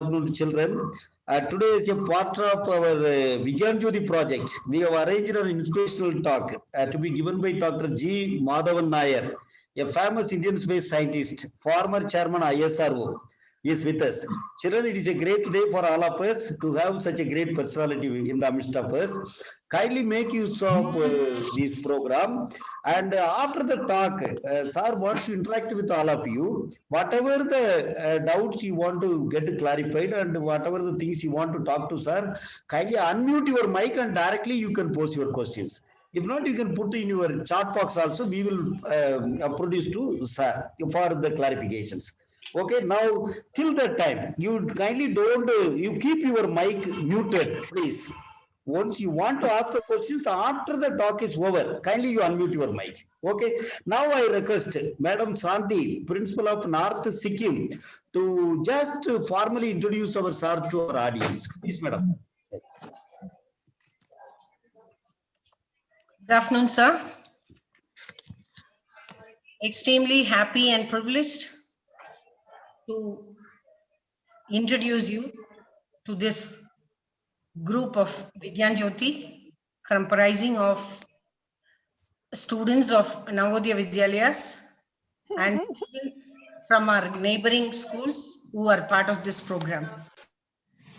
children. Today is a part of our Vigyan Jyoti project. We have arranged an inspirational talk to be given by Dr. G. Madhavan Nair, a famous Indian space scientist, former chairman ISRO, is with us. Children, it is a great day for all of us to have such a great personality in the midst of us. Kindly make use of this program. And after the talk, sir wants to interact with all of you. Whatever the doubts you want to get clarified and whatever the things you want to talk to sir, kindly unmute your mic and directly you can pose your questions. If not, you can put in your chat box also. We will produce to sir for the clarifications. Okay, now till that time, you kindly don't, you keep your mic muted, please. Once you want to ask the questions after the talk is over, kindly you unmute your mic. Okay. Now I request Madam Santi, Principal of North Sikkim, to just formally introduce our sir to our audience. Please, Madam. Yes. Good afternoon, sir. Extremely happy and privileged to introduce you to this group of Vigyan Jyoti, comprising of students of Navodaya Vidyalayas and students from our neighboring schools who are part of this program.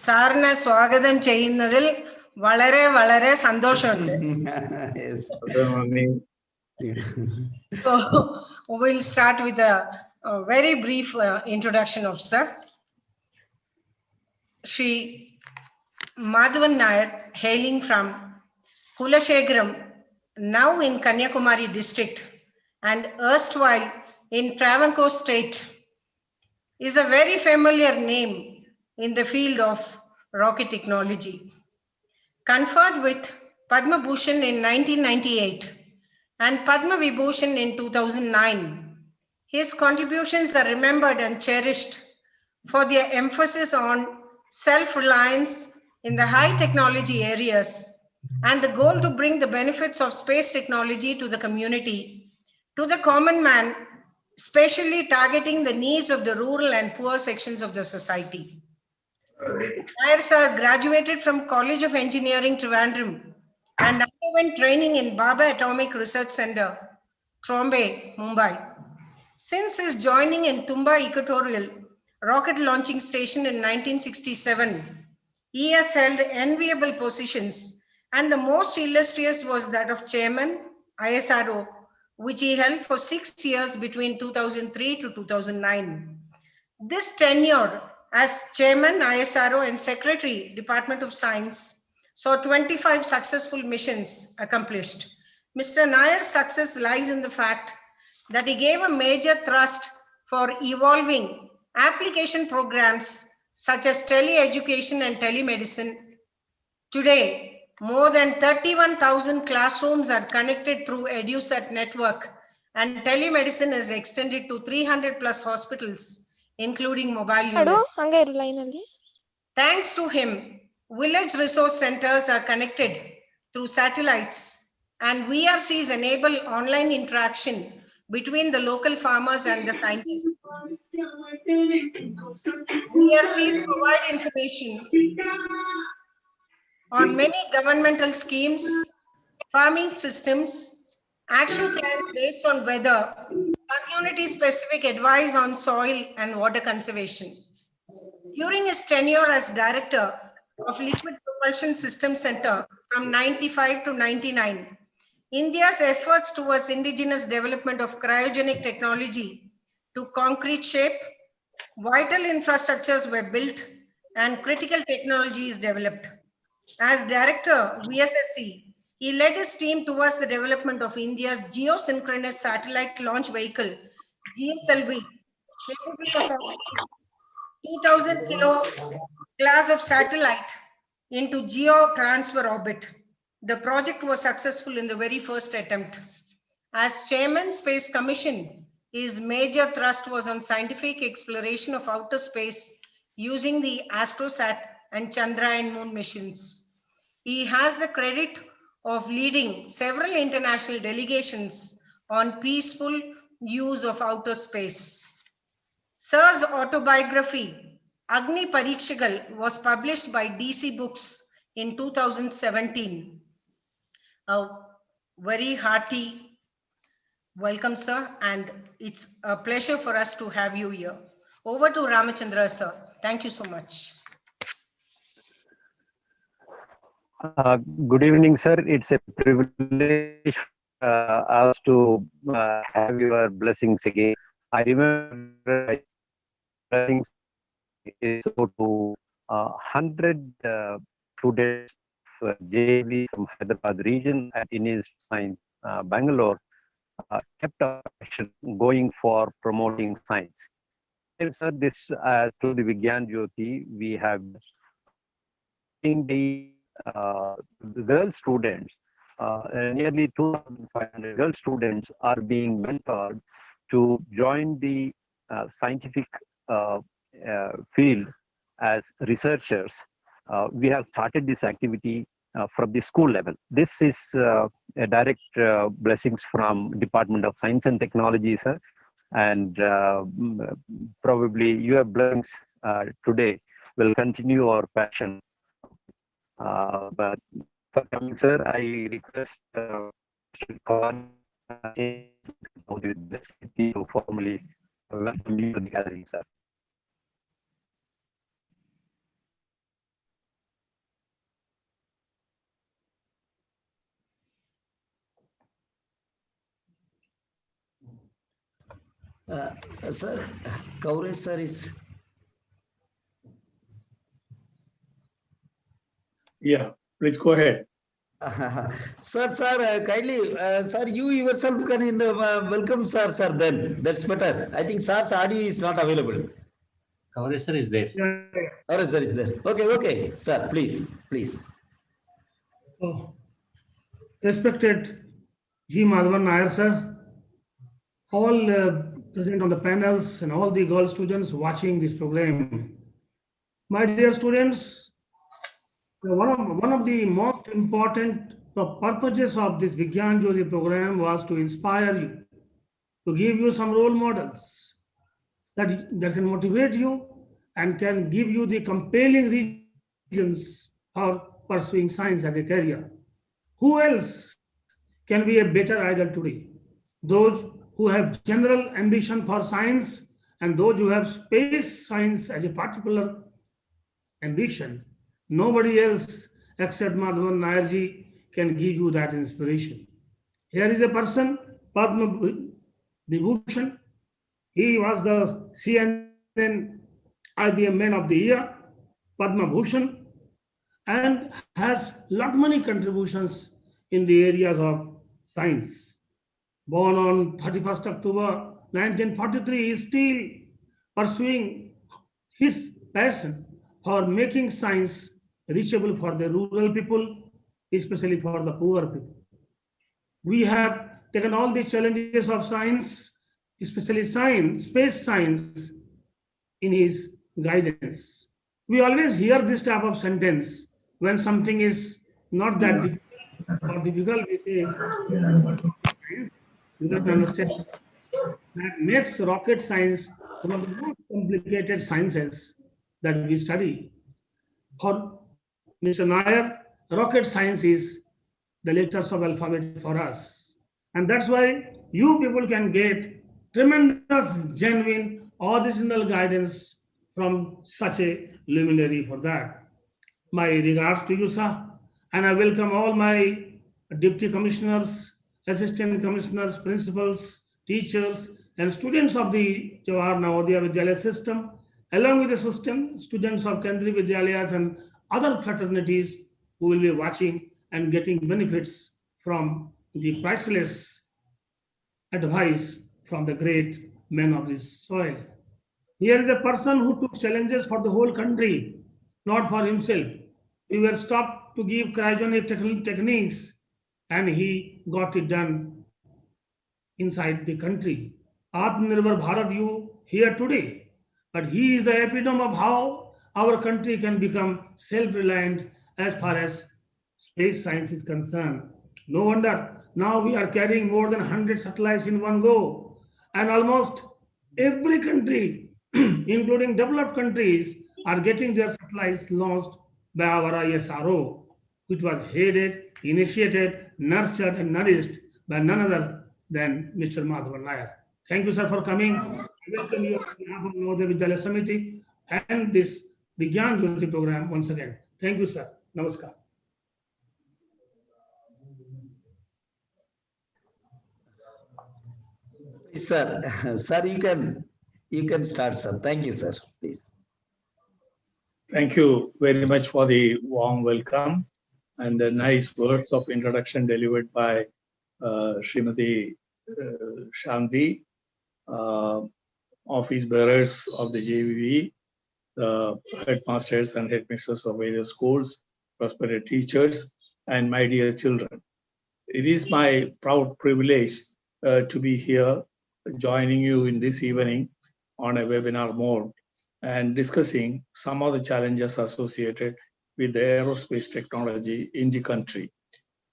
സാറിനെ സ്വാഗതം ചെയ്യുന്നതിൽ വളരെ വളരെ സന്തോഷമുണ്ട്. So we'll start with a very brief introduction of sir. Shri Madhavan Nair, hailing from Kulashekaram, now in Kanyakumari district and erstwhile in Travancore state, is a very familiar name in the field of rocket technology. Conferred with Padma Bhushan in 1998 and Padma Vibhushan in 2009, his contributions are remembered and cherished for their emphasis on self-reliance in the high technology areas and the goal to bring the benefits of space technology to the community, to the common man, especially targeting the needs of the rural and poor sections of the society. Nair sir graduated from College of Engineering, Trivandrum, and underwent training in Baba Atomic Research Center, Trombay, Mumbai. Since his joining in Tumba Equatorial Rocket Launching Station in 1967, he has held enviable positions, and the most illustrious was that of Chairman, ISRO, which he held for 6 years between 2003 to 2009. This tenure as Chairman, ISRO, and Secretary, Department of Science, saw 25 successful missions accomplished. Mr. Nair's success lies in the fact that he gave a major thrust for evolving application programs such as tele-education and telemedicine. Today, more than 31,000 classrooms are connected through EduSat network, and telemedicine is extended to 300 plus hospitals, including mobile units. Thanks to him, village resource centers are connected through satellites, and VRCs enable online interaction between the local farmers and the scientists. VRCs provide information on many governmental schemes, farming systems, action plans based on weather, community-specific advice on soil and water conservation. During his tenure as director of Liquid Propulsion System Center from 95 to 99, India's efforts towards indigenous development of cryogenic technology to concrete shape, vital infrastructures were built, and critical technologies developed. As director, VSSC, he led his team towards the development of India's geosynchronous satellite launch vehicle, GSLV, capable of 2,000 kilo class of satellite into geo transfer orbit. The project was successful in the very first attempt. As Chairman, Space Commission, his major thrust was on scientific exploration of outer space using the AstroSat and Chandrayaan moon missions. He has the credit of leading several international delegations on peaceful use of outer space. Sir's autobiography, Agni Parikshagal was published by DC Books in 2017. A very hearty welcome, sir, and it's a pleasure for us to have you here. Over to Ramachandra, sir. Thank you so much. Good evening, sir. It's a privilege us to have your blessings again. I remember blessings is to 100 students of JV from Hyderabad region at Indian Science Bangalore kept our action going for promoting science. And sir, this through the Vigyan Jyoti, we have in the girl students, nearly 2,500 girl students are being mentored to join the scientific field as researchers. We have started this activity from the school level. This is a direct blessings from Department of Science and Technology, sir. And probably your blessings today will continue our passion. But for coming, sir, I request to formally welcome you to the gathering, sir. Sir, Kaure sir is. Yeah, please go ahead. Sir, kindly, sir, you yourself can in the welcome, sir, then. That's better. I think sir's audio is not available. Kaure sir is there. Kaure sir is there. Okay, sir, please. Oh, respected G. Madhavan Nair, sir, all present on the panels and all the girl students watching this program. My dear students, one of the most important purposes of this Vigyan Jyoti program was to inspire you, to give you some role models that can motivate you and can give you the compelling reasons for pursuing science as a career. Who else can be a better idol today? Those who have general ambition for science and those who have space science as a particular ambition. Nobody else except Madhavan Nairji can give you that inspiration. Here is a person, Padma Vibhushan. He was the CNN IBM Man of the Year, Padma Bhushan, and has lot many contributions in the areas of science. Born on 31st October 1943, he is still pursuing his passion for making science reachable for the rural people, especially for the poor people. We have taken all the challenges of science, especially science, space science, in his guidance. We always hear this type of sentence when something is not that difficult or difficult, we say, you don't understand. That makes rocket science one of the most complicated sciences that we study. For Mr. Nair, rocket science is the letters of alphabet for us. And that's why you people can get tremendous, genuine, original guidance from such a luminary for that. My regards to you, sir, and I welcome all my deputy commissioners, assistant commissioners, principals, teachers, and students of the Jawahar Navodaya Vidyalaya system, along with the system, students of Kendriya Vidyalayas and other fraternities who will be watching and getting benefits from the priceless advice from the great men of this soil. Here is a person who took challenges for the whole country, not for himself. We were stopped to give cryogenic techniques, and he got it done inside the country. Atmanirbhar Bharat, you here today, but he is the epitome of how our country can become self-reliant as far as space science is concerned. No wonder now we are carrying more than 100 satellites in one go, and almost every country, including developed countries, are getting their satellites launched by our ISRO, which was headed, initiated, nurtured, and nourished by none other than Mr. Madhavan Nair. Thank you, sir, for coming. I welcome you on behalf of Navodaya Vidyalaya Samiti and this Vigyan Jyoti program once again. Thank you, sir. Namaskar. Sir, sir, you can start, sir. Thank you, sir. Please. Thank you very much for the warm welcome and the nice words of introduction delivered by Srimati Shanti, office bearers of the JVV, the headmasters and headmistresses of various schools, respected teachers, and my dear children. It is my proud privilege to be here joining you in this evening on a webinar mode and discussing some of the challenges associated with the aerospace technology in the country.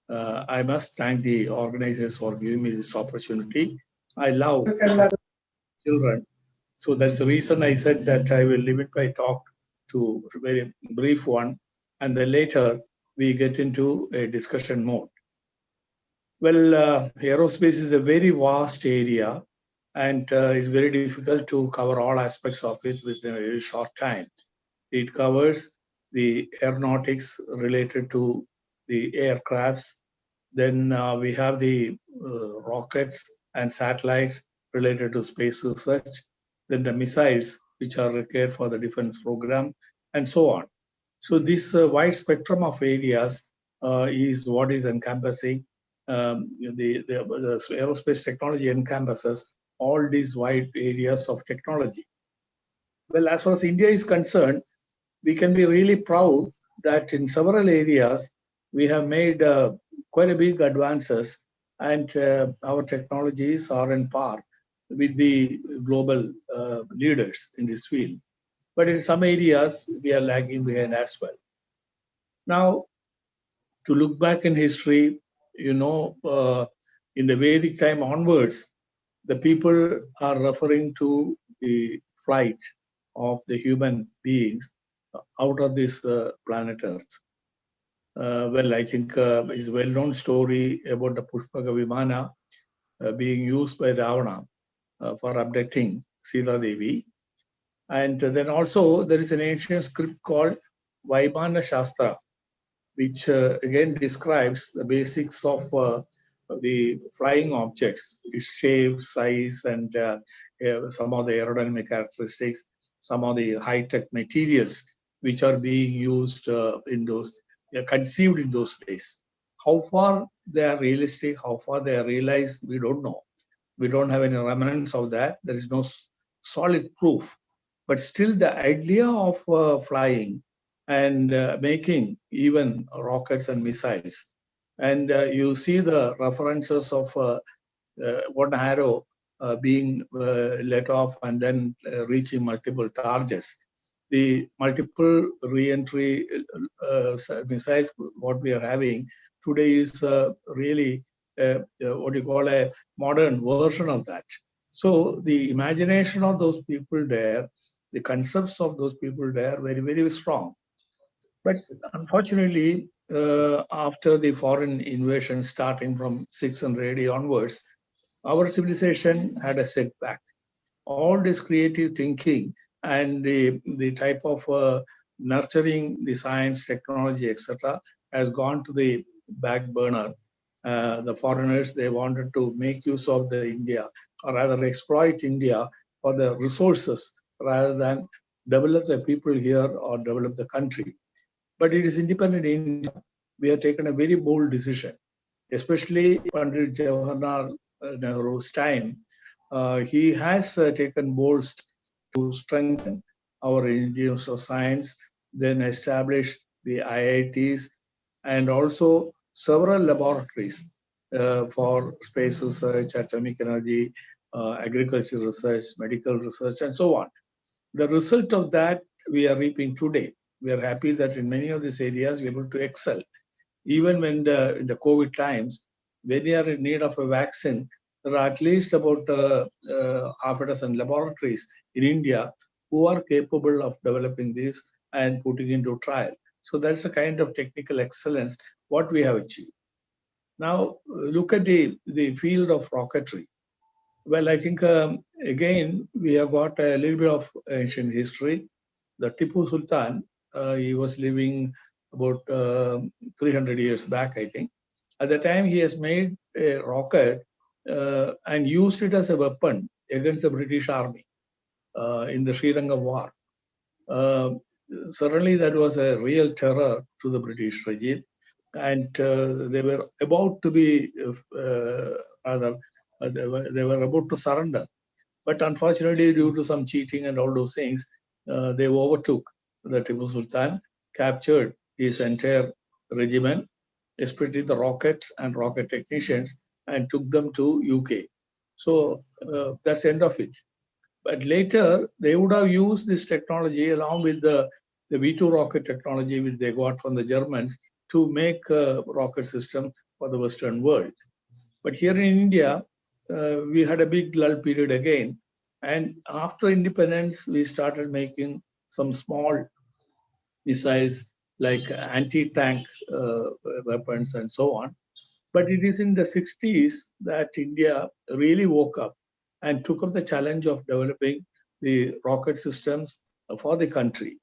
I must thank the organizers for giving me this opportunity. I love children, so that's the reason I said that I will limit my talk to a very brief one, and then later we get into a discussion mode. Well, aerospace is a very vast area, and it's very difficult to cover all aspects of it within a very short time. It covers the aeronautics related to the aircrafts. Then we have the rockets and satellites related to space research. Then the missiles, which are required for the defense program, and so on. So this wide spectrum of areas is what is encompassing. The aerospace technology encompasses all these wide areas of technology. Well, as far as India is concerned, we can be really proud that in several areas we have made quite a big advances, and our technologies are in par with the global leaders in this field. But in some areas we are lagging behind as well. Now, to look back in history, you know, in the Vedic time onwards, the people are referring to the flight of the human beings out of this planet Earth. Well, I think it's a well-known story about the Pushpaka Vimana being used by Ravana for abducting Sita Devi. And then also there is an ancient script called Vaimana Shastra, which again describes the basics of the flying objects, its shape, size, and some of the aerodynamic characteristics, some of the high-tech materials which are being used in those, conceived in those days. How far they are realistic, how far they are realized, we don't know. We don't have any remnants of that. There is no solid proof. But still the idea of flying and making even rockets and missiles. And you see the references of one arrow being let off and then reaching multiple targets. The multiple re-entry missiles, what we are having today is really what you call a modern version of that. So the imagination of those people there, the concepts of those people there, very, very strong. But unfortunately, after the foreign invasion starting from 600 AD onwards, our civilization had a setback. All this creative thinking and the type of nurturing the science, technology, etc., has gone to the back burner. The foreigners, they wanted to make use of the India, or rather exploit India for the resources rather than develop the people here or develop the country. But it is independent India. We have taken a very bold decision, especially Pandit Jawaharlal Nehru's time. He has taken bold steps to strengthen our Institutes of Science, then establish the IITs, and also several laboratories for space research, atomic energy, agricultural research, medical research, and so on. The result of that we are reaping today. We are happy that in many of these areas we are able to excel. Even when in the COVID times, when we are in need of a vaccine, there are at least about half a dozen laboratories in India who are capable of developing this and putting into trial. So that's the kind of technical excellence what we have achieved. Now, look at the field of rocketry. Well, I think, again, we have got a little bit of ancient history. The Tipu Sultan, he was living about 300 years back, I think. At the time, he has made a rocket and used it as a weapon against the British Army in the Sri Lanka War. Certainly, that was a real terror to the British regime. And they were about to be, they were about to surrender. But unfortunately, due to some cheating and all those things, they overtook the Tipu Sultan, captured his entire regiment, especially the rockets and rocket technicians, and took them to UK. So that's the end of it. But later, they would have used this technology along with the V2 rocket technology, which they got from the Germans, to make a rocket system for the Western world. But here in India, we had a big lull period again. And after independence, we started making some small missiles like anti-tank weapons and so on. But it is in the 60s that India really woke up and took up the challenge of developing the rocket systems for the country.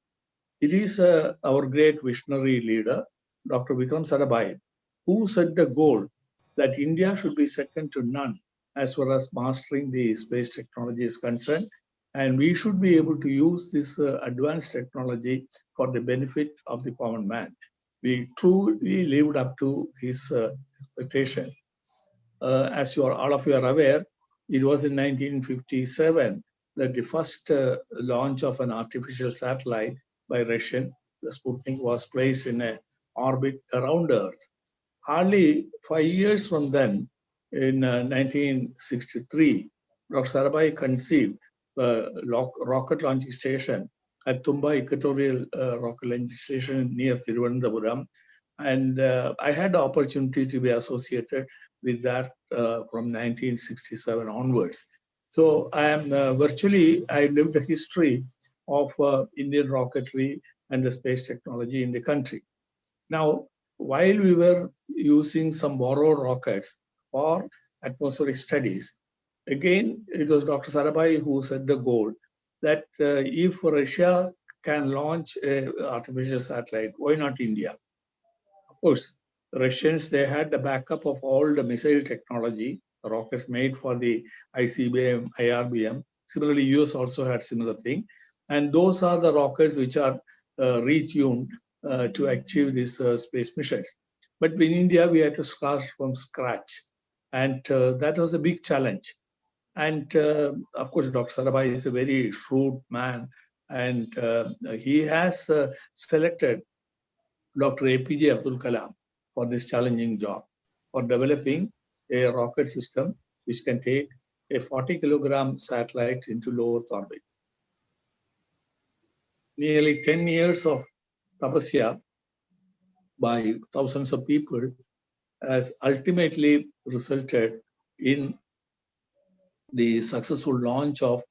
It is our great visionary leader, Dr. Vikram Sarabhai, who set the goal that India should be second to none as far as mastering the space technology is concerned. And we should be able to use this advanced technology for the benefit of the common man. We truly lived up to his expectation. As all of you are aware, it was in 1957 that the first launch of an artificial satellite by Russian, the Sputnik, was placed in an orbit around Earth. Hardly 5 years from then, in 1963, Dr. Sarabhai conceived a rocket launching station at Tumba Equatorial Rocket Launching Station near Thiruvananthapuram. And I had the opportunity to be associated with that from 1967 onwards. So I am I lived the history of Indian rocketry and the space technology in the country. Now, while we were using some borrowed rockets for atmospheric studies, again, it was Dr. Sarabhai who set the goal that if Russia can launch an artificial satellite, why not India? Of course, the Russians, they had the backup of all the missile technology, the rockets made for the ICBM, IRBM. Similarly, US also had similar thing. And those are the rockets which are retuned to achieve these space missions. But in India, we had to start from scratch. And that was a big challenge. And of course, Dr. Sarabhai is a very shrewd man. And he has selected Dr. APJ Abdul Kalam for this challenging job, for developing a rocket system which can take a 40-kilogram satellite into low Earth orbit. Nearly 10 years of tapasya by thousands of people has ultimately resulted in the successful launch of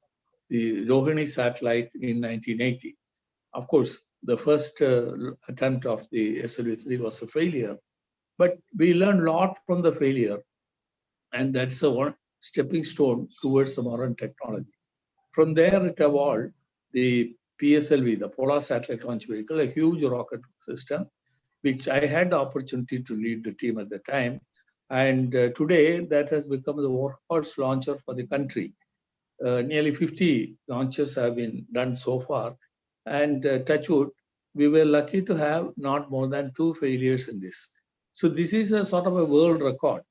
the Rohini satellite in 1980. Of course, the first attempt of the SLV-3 was a failure, but we learned a lot from the failure, and that's a one stepping stone towards the modern technology. From there, it evolved the PSLV, the Polar Satellite Launch Vehicle, a huge rocket system, which I had the opportunity to lead the team at the time. And today, that has become the workhorse launcher for the country. Nearly 50 launches have been done so far. And touch wood, we were lucky to have not more than 2 failures in this. So this is a sort of a world record.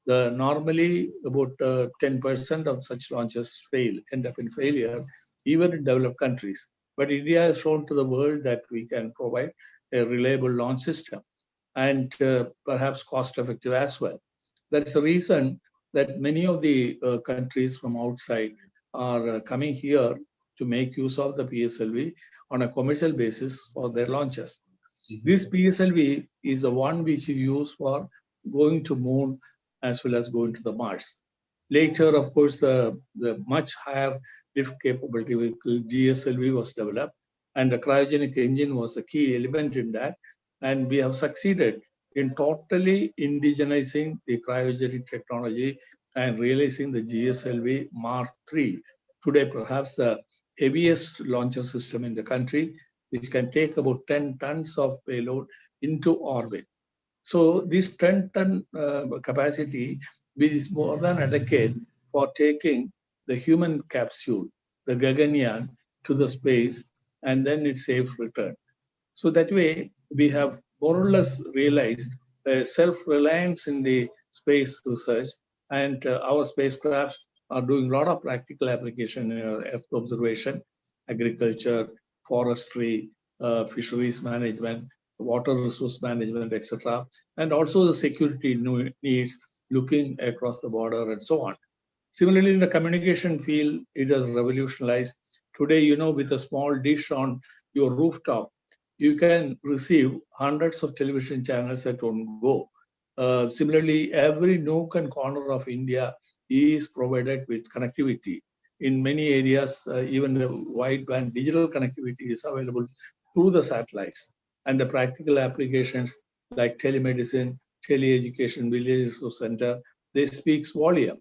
Normally, about 10% of such launches end up in failure, even in developed countries. But India has shown to the world that we can provide a reliable launch system and perhaps cost-effective as well. That's the reason that many of the countries from outside are coming here to make use of the PSLV on a commercial basis for their launches. This PSLV is the one which you use for going to moon as well as going to the Mars. Later, of course, the much higher lift capability vehicle, GSLV, was developed, and the cryogenic engine was a key element in that. And we have succeeded in totally indigenizing the cryogenic technology and realizing the GSLV Mark III. Today, perhaps the heaviest launcher system in the country, which can take about 10 tons of payload into orbit. So this 10-ton capacity is more than a decade for taking the human capsule, the Gaganyaan, to the space, and then its safe return. So that way, we have more or less realized self-reliance in the space research, and our spacecrafts are doing a lot of practical application in Earth observation, agriculture, forestry, fisheries management, water resource management, etc., and also the security needs, looking across the border and so on. Similarly, in the communication field, it has revolutionized. Today, you know, with a small dish on your rooftop, you can receive hundreds of television channels at one go. Similarly, every nook and corner of India is provided with connectivity. In many areas, even the wideband digital connectivity is available through the satellites. And the practical applications like telemedicine, teleeducation, village resource center, they speak volume.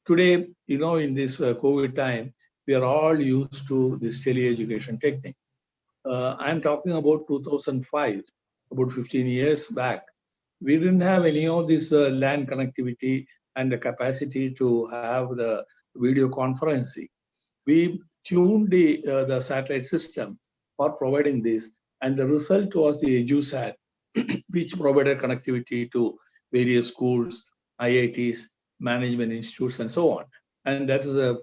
Today, you know, in this COVID time, we are all used to this teleeducation technique. I'm talking about 2005, about 15 years back. We didn't have any of this land connectivity and the capacity to have the video conferencing. We tuned the satellite system for providing this, and the result was the EduSat, which provided connectivity to various schools, IITs, management institutes, and so on. And that is a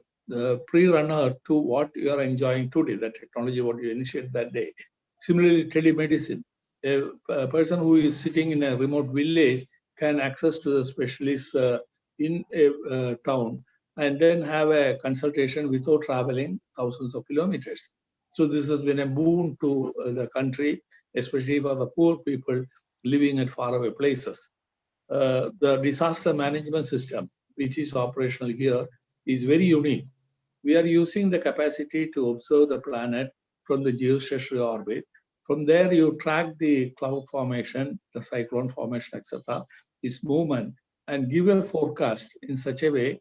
pre-runner to what you are enjoying today, the technology what you initiated that day. Similarly, telemedicine. A person who is sitting in a remote village can access to the specialists in a town and then have a consultation without traveling thousands of kilometers. So this has been a boon to the country, especially for the poor people living at faraway places. The disaster management system, which is operational here, is very unique. We are using the capacity to observe the planet from the geostationary orbit. From there, you track the cloud formation, the cyclone formation, etc., its movement, and give a forecast in such a way,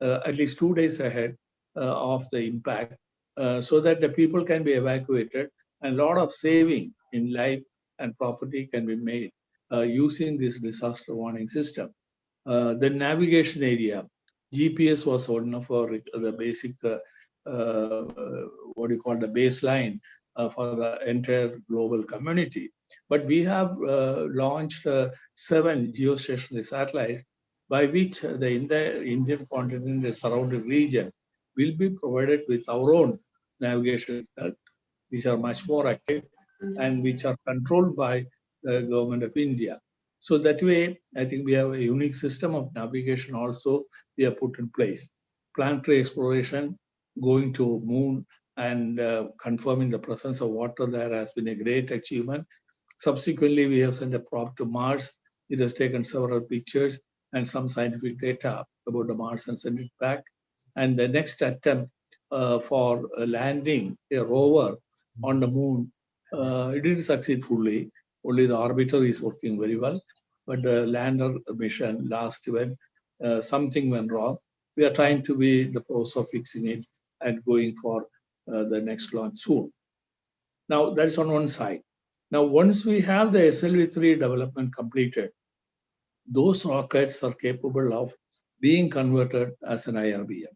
at least 2 days ahead of the impact, so that the people can be evacuated and a lot of saving in life and property can be made using this disaster warning system. The navigation area, GPS was one of our the basic, what do you call, the baseline for the entire global community. But we have launched 7 geostationary satellites by which the Indian continent, the surrounding region, will be provided with our own navigation, which are much more accurate and which are controlled by the government of India. So that way, I think we have a unique system of navigation also we have put in place. Planetary exploration, going to moon and confirming the presence of water there has been a great achievement. Subsequently, we have sent a probe to Mars. It has taken several pictures and some scientific data about the Mars and sent it back. And the next attempt for landing a rover on the moon, it didn't succeed fully. Only the orbiter is working very well. But the lander mission last event, something went wrong. We are trying to be the process of fixing it and going for the next launch soon. Now, that's on one side. Now, once we have the SLV3 development completed, those rockets are capable of being converted as an IRBM.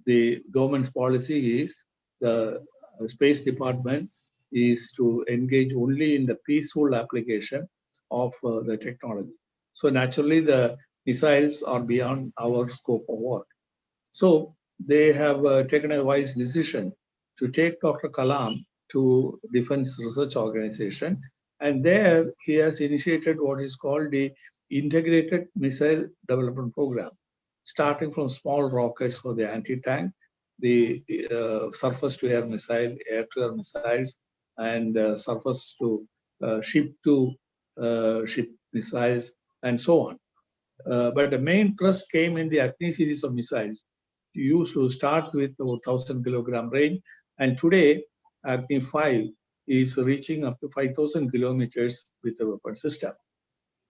The government's policy is the Space Department is to engage only in the peaceful application of the technology. So naturally, the missiles are beyond our scope of work. So they have taken a wise decision to take Dr. Kalam to Defense Research Organization, and there he has initiated what is called the Integrated Missile Development Program, starting from small rockets for the anti-tank, the surface-to-air missile, air-to-air missiles, and surface-to-ship missiles, and so on. But the main thrust came in the Agni series of missiles, used to start with 1,000 kilogram range, and today Agni 5 is reaching up to 5,000 kilometers with the weapon system.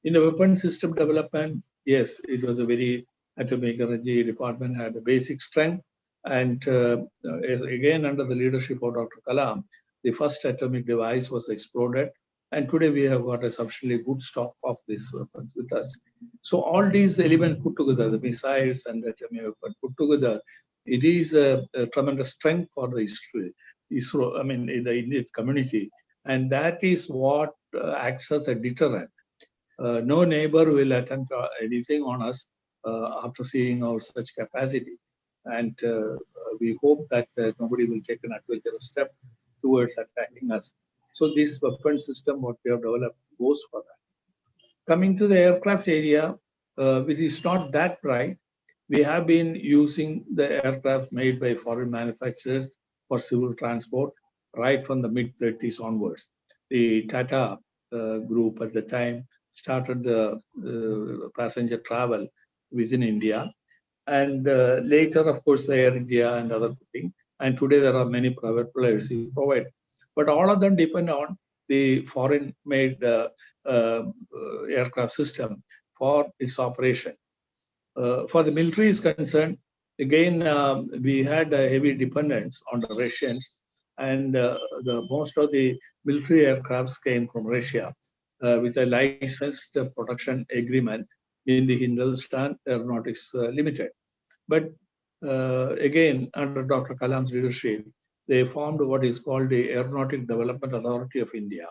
In the weapon system development, yes, it was a very atomic energy department had a basic strength, and again under the leadership of Dr. Kalam, the first atomic device was exploded, and today we have got a sufficiently good stock of these weapons with us. So all these elements put together, the missiles and the atomic weapon put together, it is a tremendous strength for the ISRO, I mean, in the Indian community, and that is what acts as a deterrent. No neighbor will attempt anything on us after seeing our such capacity. And we hope that nobody will take an adventurous step towards attacking us. So this weapon system, what we have developed, goes for that. Coming to the aircraft area, which is not that bright, we have been using the aircraft made by foreign manufacturers for civil transport right from the mid-30s onwards. The Tata group at the time started the passenger travel within India. And later, of course, the Air India and other things. And today there are many private players who provide. But all of them depend on the foreign-made aircraft system for its operation. For the military is concerned, again, we had a heavy dependence on the Russians, and most of the military aircrafts came from Russia with a licensed production agreement in the Hindustan Aeronautics Limited. But again, under Dr. Kalam's leadership, they formed what is called the Aeronautic Development Authority of India,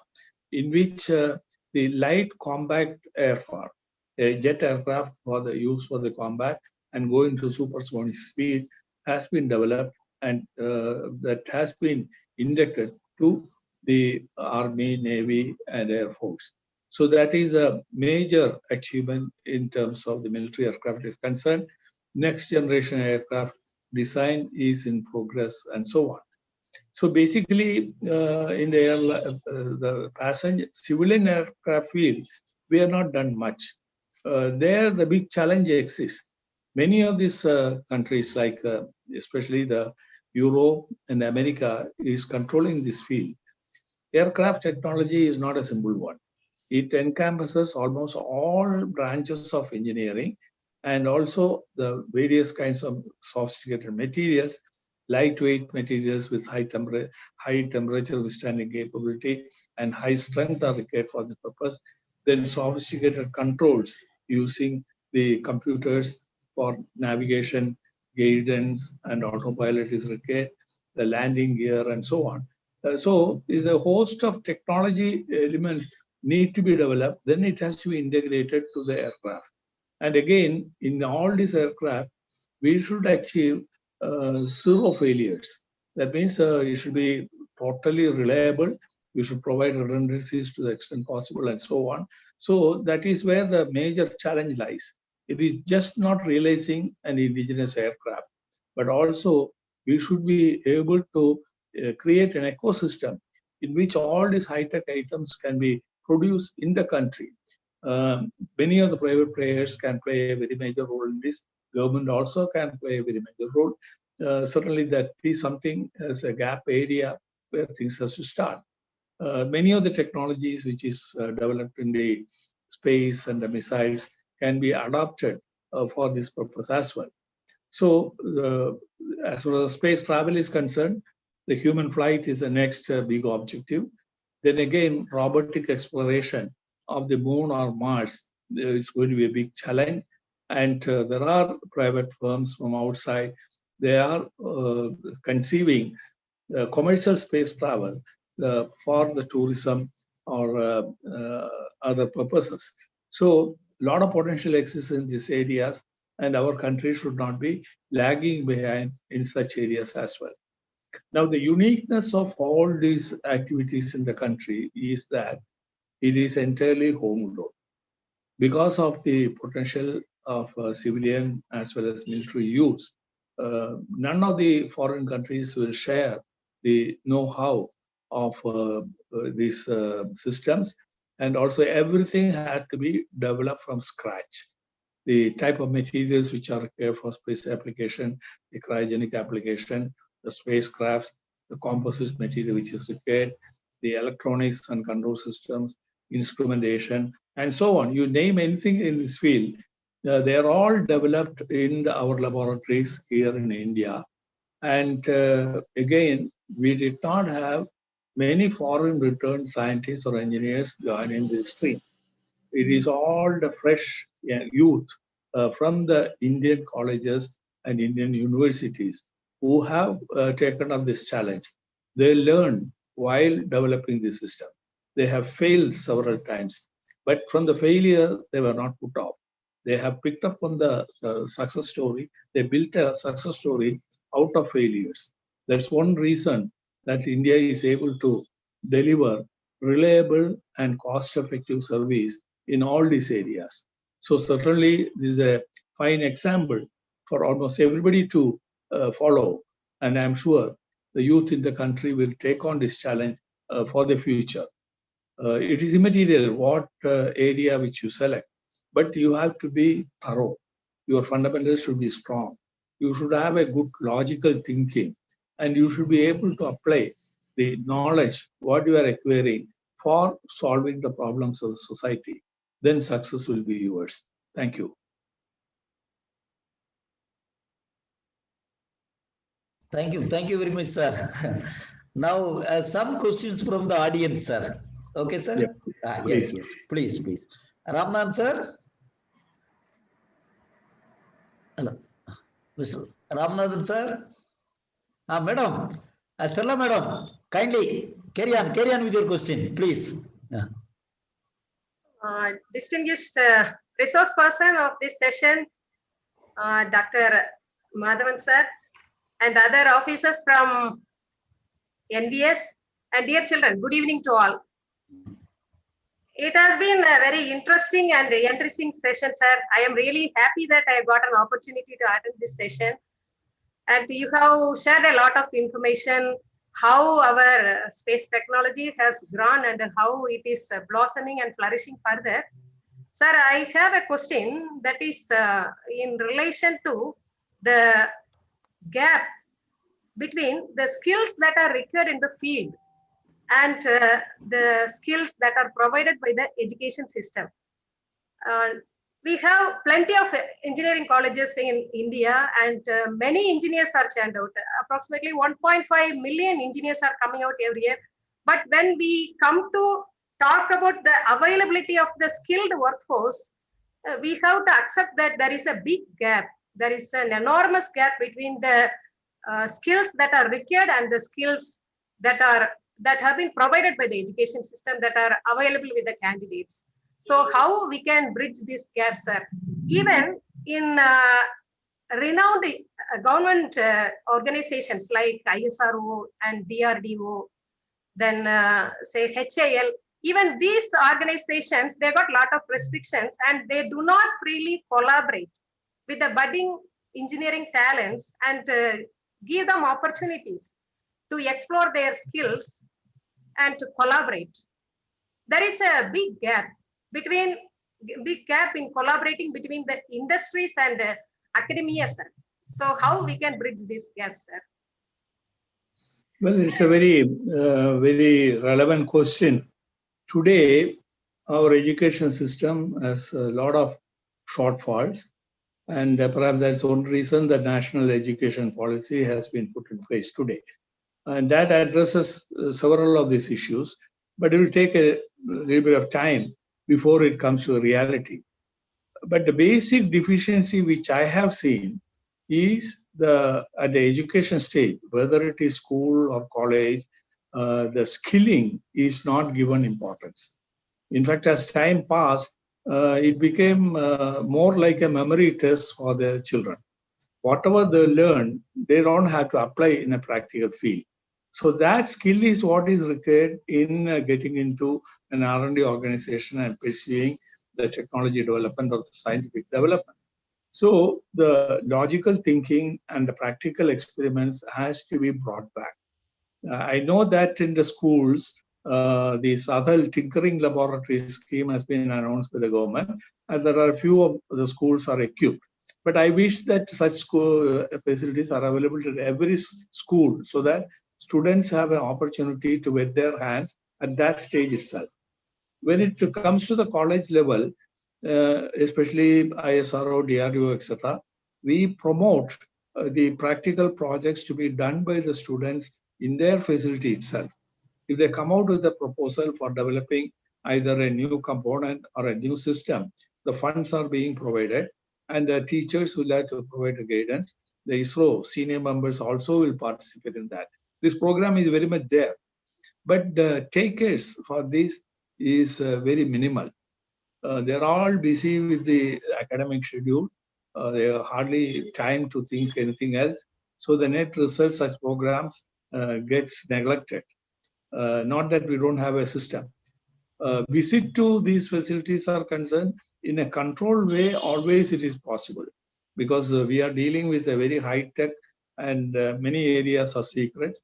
in which the light combat aircraft, a jet aircraft for the use for the combat and going to supersonic speed has been developed, and that has been inducted to the Army, Navy, and Air Force. So that is a major achievement in terms of the military aircraft is concerned. Next generation aircraft design is in progress and so on. So basically, in the passenger civilian aircraft field, we have not done much. There, the big challenge exists. Many of these countries, like especially the Europe and America, is controlling this field. Aircraft technology is not a simple one. It encompasses almost all branches of engineering and also the various kinds of sophisticated materials, lightweight materials with high temperature withstanding capability and high strength are required for the purpose. Then sophisticated controls using the computers for navigation, guidance, and autopilot is required, the landing gear, and so on. So is a host of technology elements need to be developed, then it has to be integrated to the aircraft. And again, in all these aircraft, we should achieve zero failures. That means it should be totally reliable. We should provide redundancies to the extent possible and so on. So that is where the major challenge lies. It is just not realizing an indigenous aircraft, but also we should be able to create an ecosystem in which all these high-tech items can be produced in the country. Many of the private players can play a very major role in this. Government also can play a very major role. Certainly that is something as a gap area where things have to start. Many of the technologies which is developed in the space and the missiles can be adopted for this purpose as well. So as far as space travel is concerned, the human flight is the next big objective. Then again, robotic exploration of the moon or Mars is going to be a big challenge. And there are private firms from outside. They are conceiving commercial space travel for the tourism or other purposes. So a lot of potential exists in these areas, and our country should not be lagging behind in such areas as well. Now, the uniqueness of all these activities in the country is that it is entirely homegrown. Because of the potential of civilian as well as military use, none of the foreign countries will share the know-how of these systems, and also everything had to be developed from scratch. the type of materials which are required for space application, the cryogenic application, the spacecrafts, the composite material which is required, the electronics and control systems, instrumentation, and so on. You name anything in this field, they are all developed in our laboratories here in India. And again, we did not have many foreign returned scientists or engineers joining this stream. It is all the fresh youth from the Indian colleges and Indian universities who have taken up this challenge. They learned while developing the system. They have failed several times, but from the failure, they were not put off. They have picked up on the success story. They built a success story out of failures. That's one reason that India is able to deliver reliable and cost-effective service in all these areas. So certainly this is a fine example for almost everybody to follow. And I'm sure the youth in the country will take on this challenge for the future. It is immaterial what area which you select, but you have to be thorough. Your fundamentals should be strong. You should have a good logical thinking, and you should be able to apply the knowledge, what you are acquiring, for solving the problems of the society. Then success will be yours. Thank you. Thank you. Thank you very much, sir. Now, some questions from the audience, sir. Okay, sir? Yeah, yes, yes. Please, please. Ramnan, sir? Hello. Mr. Ramanathan, sir? Madam. Stella, madam. Kindly carry on with your question, please. Distinguished resource person of this session, Dr. Madhavan sir, and other officers from NBS, and dear children, good evening to all. It has been a very interesting and enriching session, sir. I am really happy that I got an opportunity to attend this session. And you have shared a lot of information, how our space technology has grown and how it is blossoming and flourishing further. Sir, I have a question that is in relation to the gap between the skills that are required in the field and the skills that are provided by the education system. We have plenty of engineering colleges in India, and many engineers are churned out. Approximately 1.5 million engineers are coming out every year. But when we come to talk about the availability of the skilled workforce, we have to accept that there is a big gap. There is an enormous gap between the skills that are required and the skills that have been provided by the education system that are available with the candidates. So how we can bridge this gap, sir? Even in renowned government organizations like ISRO and DRDO, then say HAL, even these organizations, they got a lot of restrictions and they do not freely collaborate with the budding engineering talents and give them opportunities to explore their skills and to collaborate. There is a big gap in collaborating between the industries and academia, sir. So how we can bridge this gap, sir? Well, it's a very, very relevant question. Today, our education system has a lot of shortfalls, and perhaps that's one reason the national education policy has been put in place today. And that addresses several of these issues, but it will take a little bit of time before it comes to reality. But the basic deficiency which I have seen is at the education stage, whether it is school or college, the skilling is not given importance. In fact, as time passed, it became more like a memory test for the children. Whatever they learn, they don't have to apply in a practical field. So that skill is what is required in getting into an R&D organization and pursuing the technology development or the scientific development. So the logical thinking and the practical experiments has to be brought back. I know that in the schools, the Sadhal Tinkering Laboratory scheme has been announced by the government, and there are a few of the schools are equipped. But I wish that such school facilities are available to every school so that students have an opportunity to wet their hands at that stage itself. When it comes to the college level, especially ISRO, DRDO, etc., we promote the practical projects to be done by the students in their facility itself. If they come out with a proposal for developing either a new component or a new system, the funds are being provided, and the teachers will have to provide the guidance. The ISRO senior members also will participate in that. This program is very much there, but the takers for this is very minimal. They're all busy with the academic schedule. They have hardly time to think anything else. So the net result, such programs gets neglected. Not that we don't have a system. Visit to these facilities are concerned in a controlled way, always it is possible, because we are dealing with a very high tech and many areas are secret.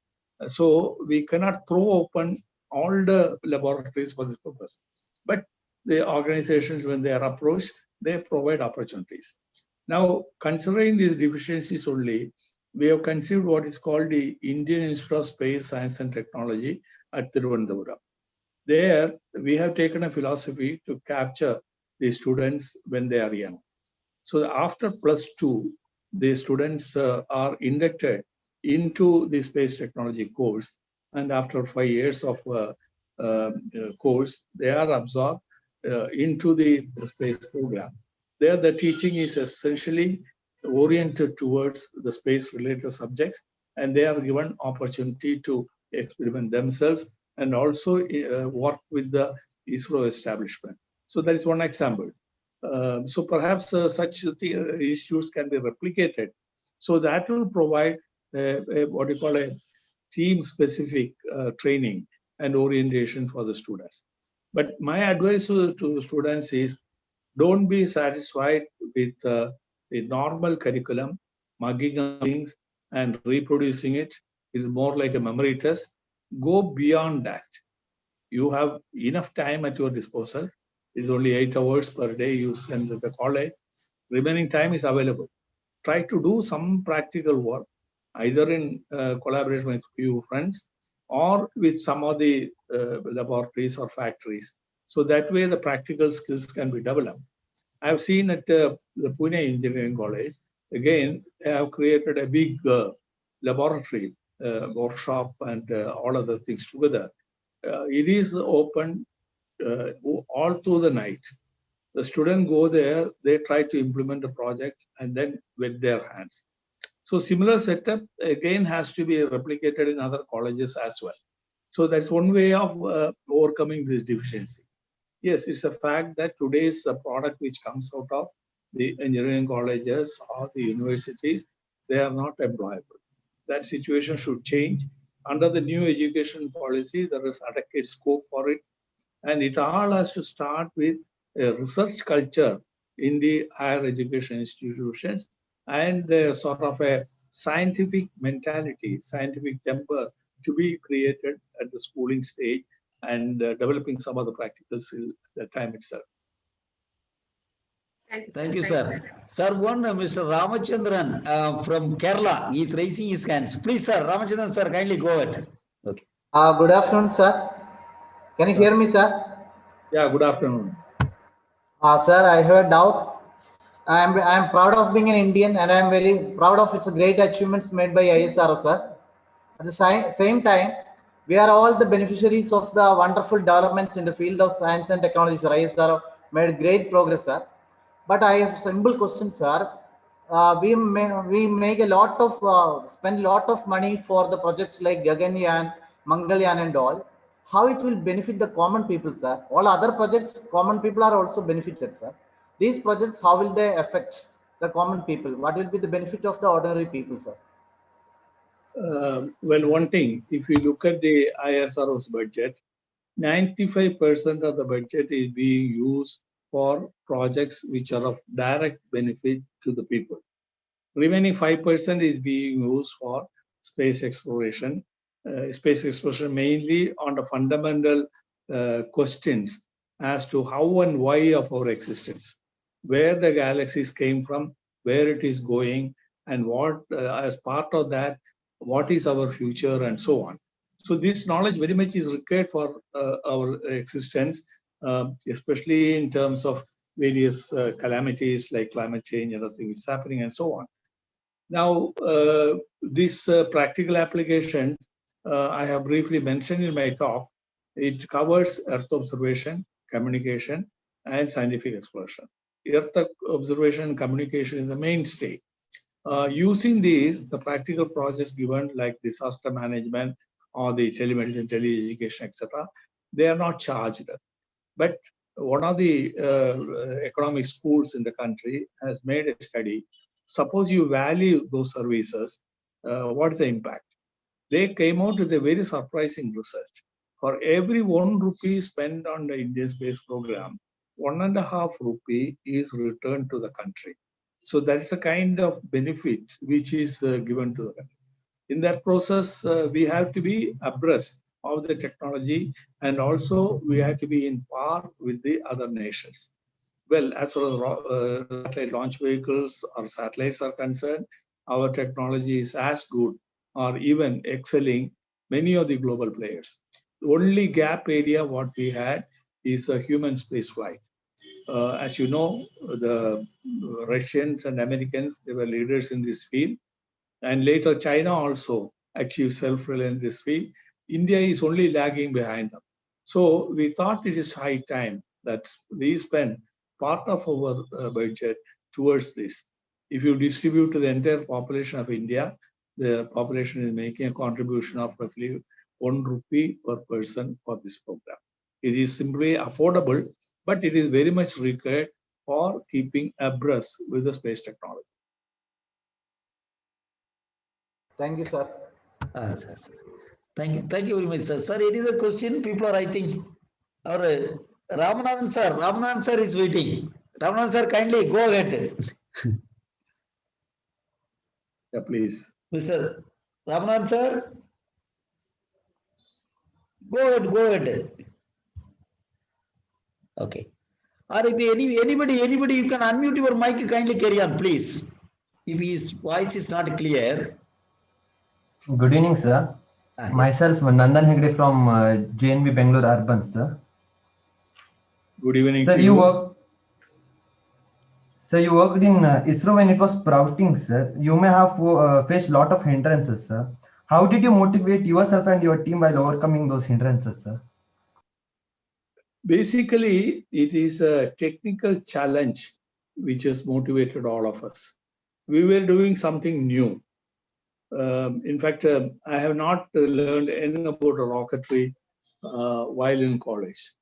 So we cannot throw open all the laboratories for this purpose. But the organizations, when they are approached, they provide opportunities. Now, considering these deficiencies only, we have conceived what is called the Indian Institute of Space Science and Technology at Thiruvananthapuram. There, we have taken a philosophy to capture the students when they are young. So after +2, the students are inducted into the space technology course, and after 5 years of course, they are absorbed into the space program. There, the teaching is essentially oriented towards the space-related subjects, and they are given opportunity to experiment themselves and also work with the ISRO establishment. So that is one example. So perhaps such issues can be replicated. So that will provide what you call a team-specific training and orientation for the students. But my advice to students is, don't be satisfied with the normal curriculum, mugging up things and reproducing it is more like a memory test. Go beyond that. You have enough time at your disposal. It's only 8 hours per day you spend at the college. Remaining time is available. Try to do some practical work, either in collaboration with few friends or with some of the laboratories or factories. So that way the practical skills can be developed. I've seen at the Pune Engineering College, again, they have created a big laboratory workshop and all other things together. It is open all through the night. The students go there, they try to implement the project and then wet their hands. So similar setup again has to be replicated in other colleges as well. So that's one way of overcoming this deficiency. Yes, it's a fact that today's product which comes out of the engineering colleges or the universities, they are not employable. That situation should change. Under the new education policy, there is adequate scope for it. And it all has to start with a research culture in the higher education institutions and sort of a scientific mentality, scientific temper to be created at the schooling stage and developing some of the practical skills at the time itself. Thank you, sir. Sir, one Mr. Ramachandran from Kerala, he is raising his hands. Please, sir, Ramachandran, sir, kindly go ahead. Okay. Good afternoon, sir. Can you hear me, sir? Yeah, good afternoon. Sir, I have a doubt. I am proud of being an Indian, and I am very proud of its great achievements made by ISRO, sir. At the same time, we are all the beneficiaries of the wonderful developments in the field of science and technology, sir. ISRO made great progress, sir. But I have a simple question, sir. We make a lot of spend a lot of money for the projects like Gaganyaan, Mangalyaan, and all. How it will benefit the common people, sir? All other projects, common people are also benefited, sir. These projects, how will they affect the common people? What will be the benefit of the ordinary people, sir? Well, one thing, if you look at the ISRO's budget, 95% of the budget is being used for projects which are of direct benefit to the people. Remaining 5% is being used for space exploration space exploration mainly on the fundamental questions as to how and why of our existence, where the galaxies came from, where it is going, and what, as part of that, what is our future, and so on. So this knowledge very much is required for our existence, especially in terms of various calamities like climate change and other things happening and so on. Now, these practical applications I have briefly mentioned in my talk. It covers Earth observation, communication, and scientific exploration. Earth observation and communication is the mainstay. Using these, the practical projects given like disaster management or the telemedicine, teleeducation, etc., they are not charged. But one of the economic schools in the country has made a study. Suppose you value those services, what is the impact? They came out with a very surprising research. For every 1 rupee spent on the Indian space program, 1.5 rupee is returned to the country. So that's a kind of benefit which is given to the country. In that process, we have to be abreast of the technology, and also we have to be in par with the other nations. Well, as far as satellite launch vehicles or satellites are concerned, our technology is as good or even excelling many of the global players. The only gap area what we had is a human space flight. As you know, the Russians and Americans, they were leaders in this field. And later China also achieved self-reliance in this field. India is only lagging behind them. So we thought it is high time that we spend part of our budget towards this. If you distribute to the entire population of India, the population is making a contribution of roughly 1 rupee per person for this program. It is simply affordable, but it is very much required for keeping abreast with the space technology. Thank you, sir. Thank you very much, sir. Sir, it is a question people are writing. Our Ramanathan sir is waiting. Ramanathan sir, kindly go ahead. Yeah, please. Mr. Ramanathan sir, go ahead. Okay. Or if anybody, you can unmute your mic, kindly carry on, please. If his voice is not clear. Good evening, sir. Yes. Myself, Nandan Hegde from JNB Bangalore Urban, sir. Good evening. Sir, you worked in ISRO when it was sprouting, sir. You may have faced a lot of hindrances, sir. How did you motivate yourself and your team while overcoming those hindrances, sir? Basically, it is a technical challenge which has motivated all of us. We were doing something new. In fact, I have not learned anything about rocketry while in college.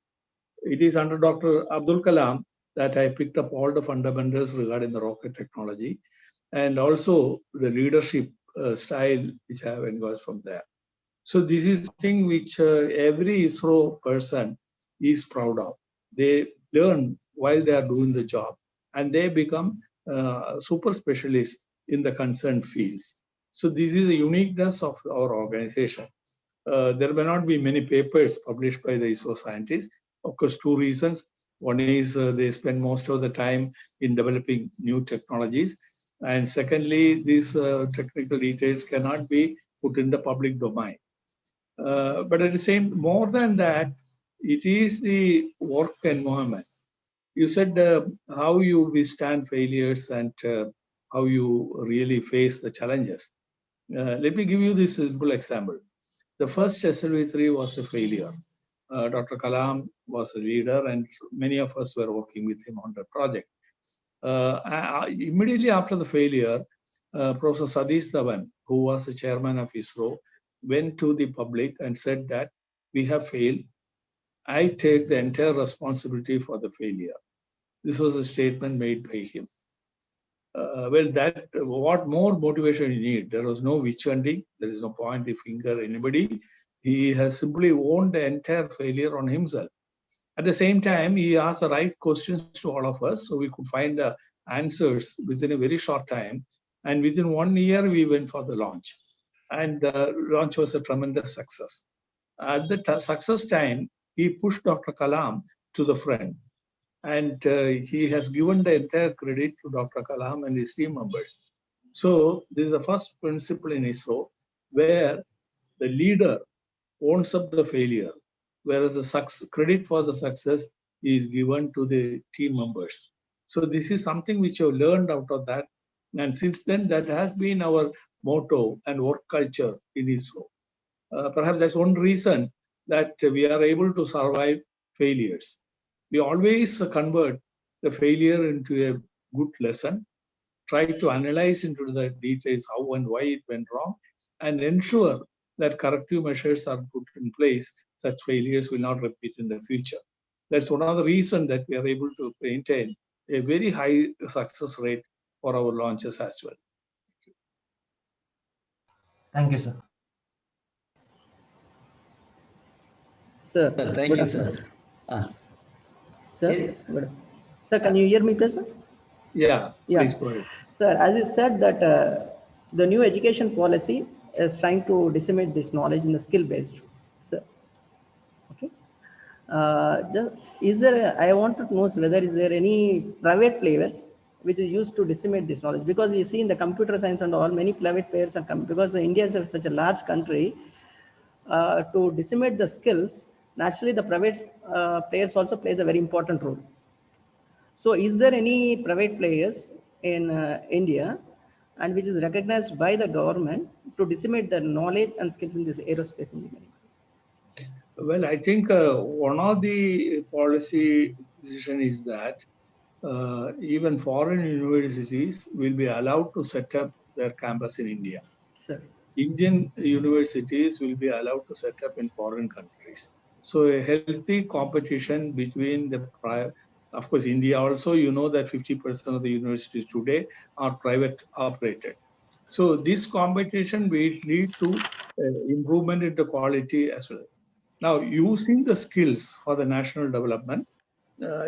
It is under Dr. Abdul Kalam that I picked up all the fundamentals regarding the rocket technology, and also the leadership style which I have enjoyed from there. So this is something which every ISRO person is proud of. They learn while they are doing the job, and they become super specialists in the concerned fields. So this is the uniqueness of our organization. There may not be many papers published by the ISRO scientists. Of course, 2 reasons. One is they spend most of the time in developing new technologies. And secondly, these technical details cannot be put in the public domain. But at the same, more than that, it is the work environment. You said how you withstand failures and how you really face the challenges. Let me give you this simple example. The first SLV-3 was a failure. Dr. Kalam was a leader, and many of us were working with him on the project. Immediately after the failure, Professor Satish Dhawan, who was the chairman of ISRO, went to the public and said that we have failed. I take the entire responsibility for the failure. This was a statement made by him. Well, that what more motivation you need? There was no witch hunting. There is no point to finger anybody. He has simply owned the entire failure on himself. At the same time, he asked the right questions to all of us, so we could find the answers within a very short time. And within 1 year, we went for the launch. and the launch was a tremendous success. At the success time, he pushed Dr. Kalam to the front, and he has given the entire credit to Dr. Kalam and his team members. So this is the first principle in ISRO where the leader owns up the failure, whereas the credit for the success is given to the team members. So this is something which I've learned out of that. And since then, that has been our motto and work culture in ISRO. Perhaps that's one reason that we are able to survive failures. We always convert the failure into a good lesson, try to analyze into the details how and why it went wrong, and ensure that corrective measures are put in place such failures will not repeat in the future. That's one of the reasons that we are able to maintain a very high success rate for our launches as well. Thank you, sir. Sir, Thank you, sir. Sir, sir, can you hear me, please, sir? Yeah, Yeah. please go ahead. Sir, as you said that the new education policy is trying to disseminate this knowledge in the skill-based. Sir, okay. I want to know whether is there any private players which is used to disseminate this knowledge, because we see in the computer science and all many private players are coming, because India is such a large country. To disseminate the skills, naturally the private players also plays a very important role. So is there any private players in India and which is recognized by the government to disseminate the knowledge and skills in this aerospace engineering? Well, I think one of the policy decision is that even foreign universities will be allowed to set up their campus in India. Sir. Indian universities will be allowed to set up in foreign countries. So a healthy competition between the private, of course, India also, you know that 50% of the universities today are private operated. So this competition will lead to improvement in the quality as well. Now, using the skills for the national development,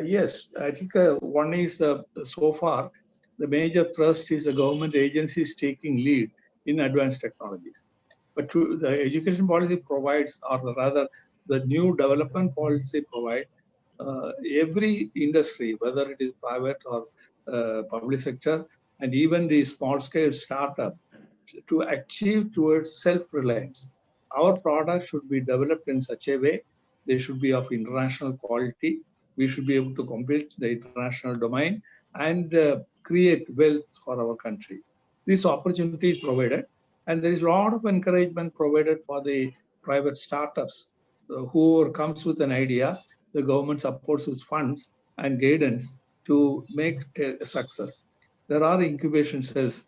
yes, I think one is so far, the major thrust is the government agencies taking lead in advanced technologies. But the education policy provides, or rather the new development policy provides, every industry, whether it is private or public sector, and even the small scale startup, to achieve towards self-reliance. Our products should be developed in such a way, they should be of international quality. We should be able to compete the international domain and create wealth for our country. This opportunity is provided, and there is a lot of encouragement provided for the private startups. Whoever comes with an idea, the government supports with funds and guidance to make a success. There are incubation cells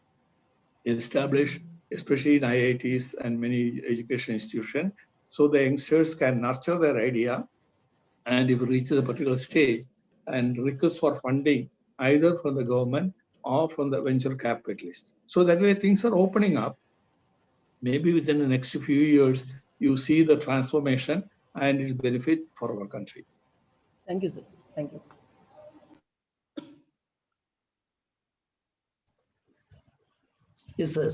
established, especially in IITs and many education institutions, so the youngsters can nurture their idea, and if it reaches a particular stage, and request for funding either from the government or from the venture capitalists. So that way things are opening up. Maybe within the next few years, you see the transformation and its benefit for our country. Thank you, sir. Thank you. Yes, sir.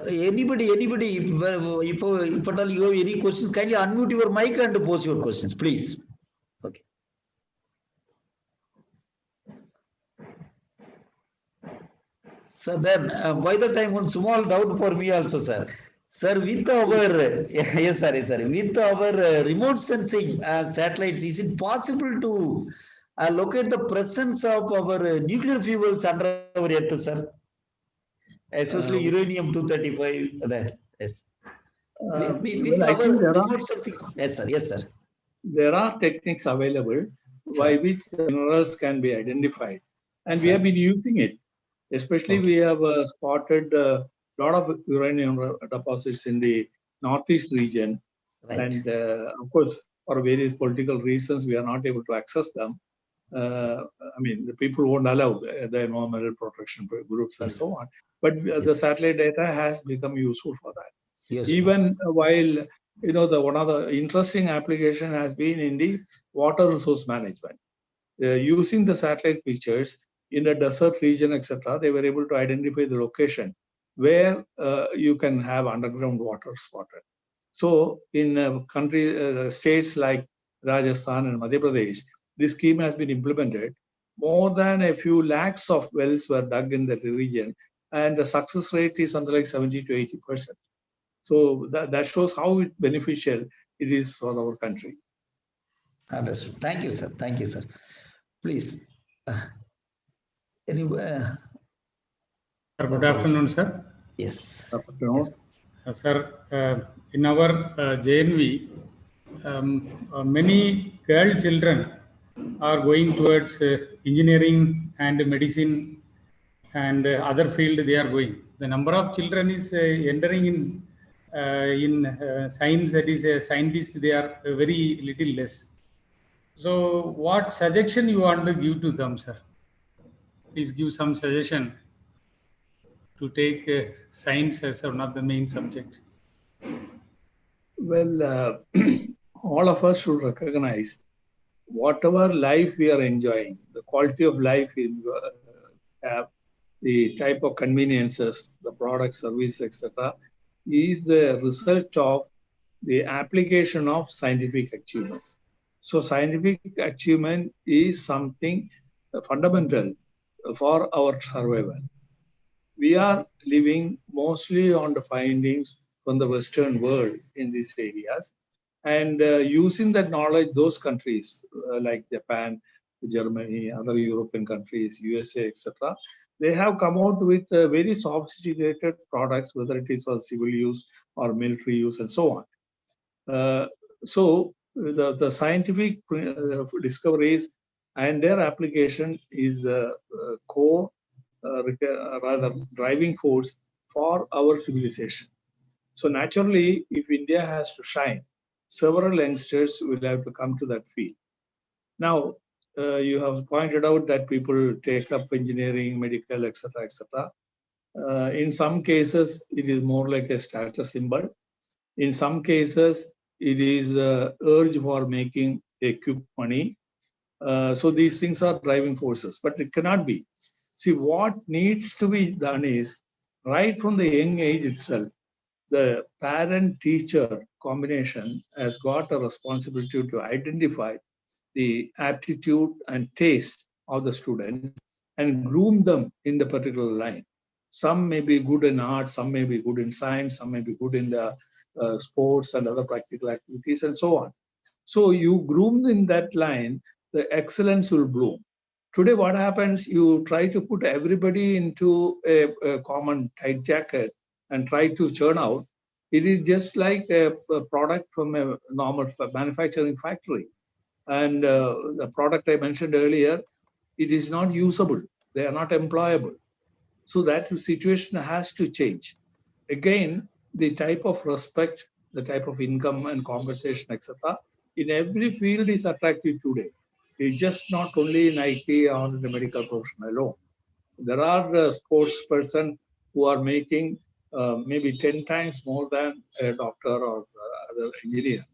Anybody, if at all you have any questions, kindly unmute your mic and pose your questions, please. Okay. So then, by the time, one small doubt for me also, sir. Sir, with our yes, sir, with our remote sensing satellites, is it possible to locate the presence of our nuclear fuels under our Earth, sir? Especially uranium-235. There, yes. With our remote sensing, yes, sir. Yes, sir. There are techniques available by which minerals can be identified, and we have been using it. Especially, we have spotted a lot of uranium deposits in the northeast region, and of course, for various political reasons, we are not able to access them. I mean, the people won't allow the environmental protection groups and so on. But the satellite data has become useful for that. Yes, even while, you know, one of the interesting application has been in the water resource management. Using the satellite pictures in the desert region, etc., they were able to identify the location where you can have underground water spotted. So in states like Rajasthan and Madhya Pradesh, this scheme has been implemented. More than a few lakhs of wells were dug in that region, and the success rate is something like 70 to 80%. So that shows how beneficial it is for our country. Understood. Thank you, sir. Thank you, sir. Please. Sir, good afternoon, sir. Yes. Good afternoon. Sir, in our JNV, many girl children are going towards engineering and medicine and other field they are going. The number of children is entering in science, that is a scientist, they are very little less. So what suggestion you want to give to them, sir? Please give some suggestion to take science as one of the main subjects. Well, all of us should recognize whatever life we are enjoying, the quality of life we have, the type of conveniences, the product, service, etc., is the result of the application of scientific achievements. So scientific achievement is something fundamental for our survival. We are living mostly on the findings from the Western world in these areas, and using that knowledge, those countries like Japan, Germany, other European countries, USA, etc., they have come out with very sophisticated products, whether it is for civil use or military use and so on. So the scientific discoveries and their application is the core, rather driving force for our civilization. So naturally, if India has to shine, several youngsters will have to come to that field. Now, you have pointed out that people take up engineering, medical, etc., etc. In some cases, it is more like a status symbol. In some cases, it is urge for making a quick money. So these things are driving forces, but it cannot be. See, what needs to be done is, right from the young age itself, the parent-teacher combination has got a responsibility to identify the aptitude and taste of the students and groom them in the particular line. Some may be good in art, some may be good in science, some may be good in the sports and other practical activities and so on. So you groom in that line, the excellence will bloom. Today, what happens, you try to put everybody into a common tight jacket and try to churn out. It is just like a product from a normal manufacturing factory. And the product I mentioned earlier, it is not usable. They are not employable. So that situation has to change. Again, the type of respect, the type of income and compensation, etc., in every field is attractive today. It's just not only in IT or in the medical profession alone. There are sports person who are making maybe 10 times more than a doctor or other engineer.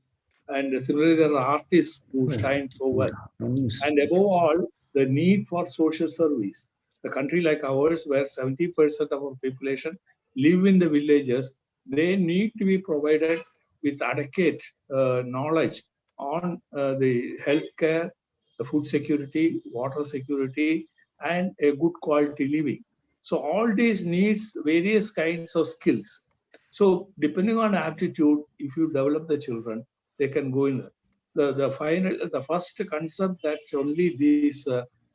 And similarly, there are artists who shine so well. And above all, the need for social service. A country like ours, where 70% of our population live in the villages, they need to be provided with adequate knowledge on the healthcare, the food security, water security, and a good quality living. So all these needs various kinds of skills. So depending on aptitude, if you develop the children, they can go in the first concept that only this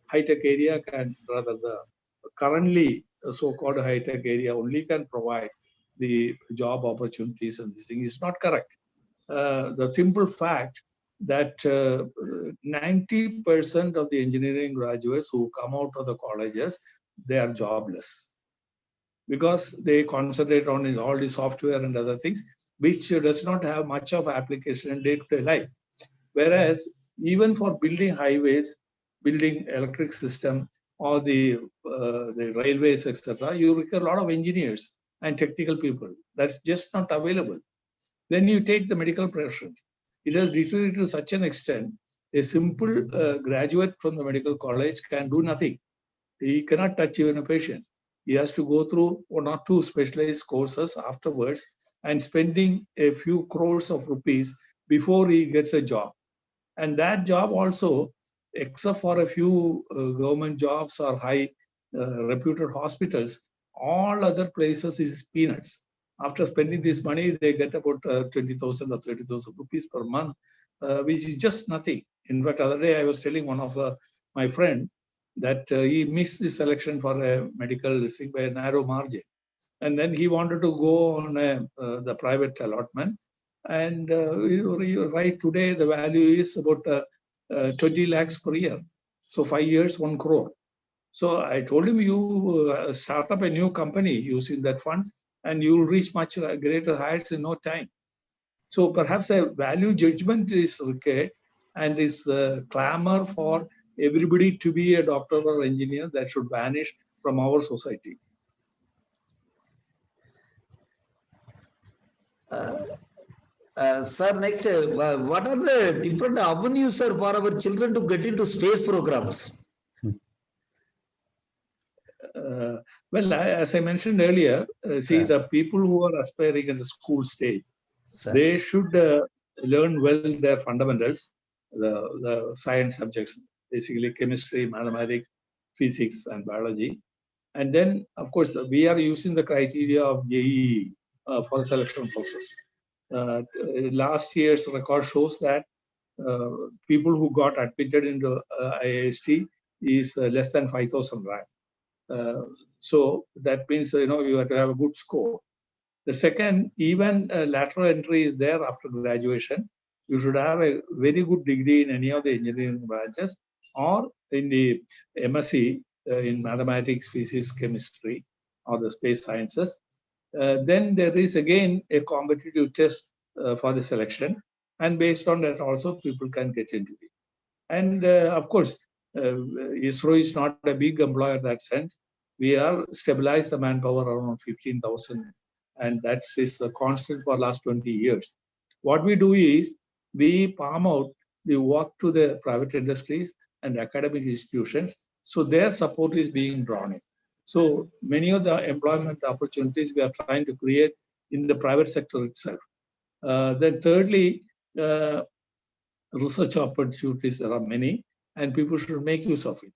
high-tech area can, rather the currently so-called high-tech area only can provide the job opportunities, and this thing is not correct. The simple fact that 90% of the engineering graduates who come out of the colleges, they are jobless because they concentrate on all the software and other things, which does not have much of application in day-to-day life. Whereas even for building highways, building electric system, or the railways, etc., you require a lot of engineers and technical people. That's just not available. Then you take the medical profession. It has deteriorated to such an extent, a simple graduate from the medical college can do nothing. He cannot touch even a patient. he has to go through 1 or 2 specialized courses afterwards and spending a few crores of rupees before he gets a job. And that job also, except for a few government jobs or high reputed hospitals, all other places is peanuts. After spending this money, they get about 20,000 or 30,000 rupees per month, which is just nothing. In fact, other day I was telling one of my friend that he missed the selection for a medical listing by a narrow margin. And then he wanted to go on the private allotment. And right today, the value is about 20 lakhs per year. So 5 years, 1 crore. So I told him, you start up a new company using that funds and you will reach much greater heights in no time. So perhaps a value judgment is required, and this clamor for everybody to be a doctor or engineer that should vanish from our society. Sir, next, what are the different avenues, sir, for our children to get into space programs? Well, as I mentioned earlier, see, the people who are aspiring at the school stage, they should learn well their fundamentals, the science subjects, basically chemistry, mathematics, physics, and biology. And then, of course, we are using the criteria of JEE for the selection process. Last year's record shows that people who got admitted into IIST is less than 5,000 rank. So that means, you have to have a good score. The second, even lateral entry is there after graduation. You should have a very good degree in any of the engineering branches or in the MSc in mathematics, physics, chemistry, or the space sciences. Then there is again a competitive test for the selection. And based on that also, people can get into it. And of course, ISRO is not a big employer in that sense. We are stabilized the manpower around 15,000, and that is a constant for last 20 years. What we do is we palm out the work to the private industries and academic institutions, so their support is being drawn in. So many of the employment opportunities we are trying to create in the private sector itself. Then thirdly, research opportunities, there are many, and people should make use of it.